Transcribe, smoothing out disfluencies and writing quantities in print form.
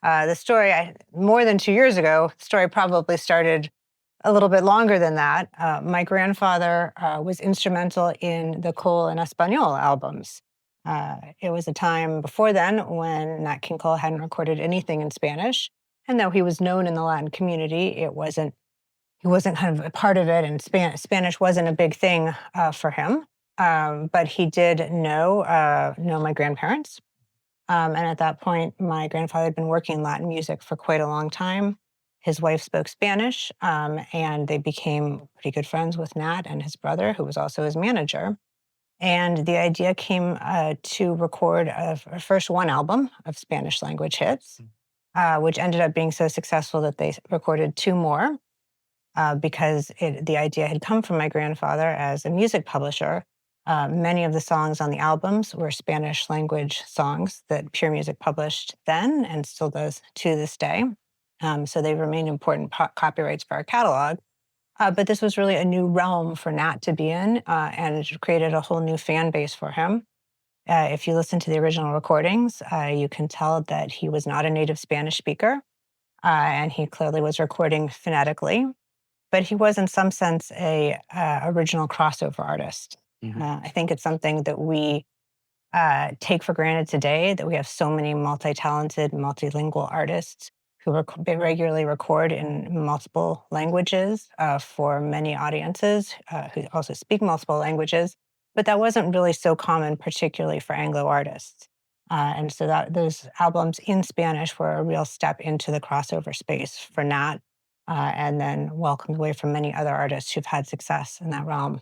The story, more than 2 years ago, the story probably started a little bit longer than that. My grandfather was instrumental in the Cole and Espanol albums. It was a time before then when Nat King Cole hadn't recorded anything in Spanish, and though he was known in the Latin community, he wasn't kind of a part of it, and Spanish wasn't a big thing for him. But he did know my grandparents, and at that point, my grandfather had been working in Latin music for quite a long time. His wife spoke Spanish, and they became pretty good friends with Nat and his brother, who was also his manager. And the idea came to record a first one album of Spanish language hits, which ended up being so successful that they recorded two more because the idea had come from my grandfather as a music publisher. Many of the songs on the albums were Spanish language songs that Pure Music published then and still does to this day. So they remain important copyrights for our catalog. But this was really a new realm for Nat to be in, and it created a whole new fan base for him. If you listen to the original recordings, you can tell that he was not a native Spanish speaker, and he clearly was recording phonetically. But he was, in some sense, a original crossover artist. I think it's something that we take for granted today, that we have so many multi-talented, multilingual artists who regularly record in multiple languages for many audiences who also speak multiple languages. But that wasn't really so common, particularly for Anglo artists. And so those albums in Spanish were a real step into the crossover space for Nat, and then welcomed away from many other artists who've had success in that realm.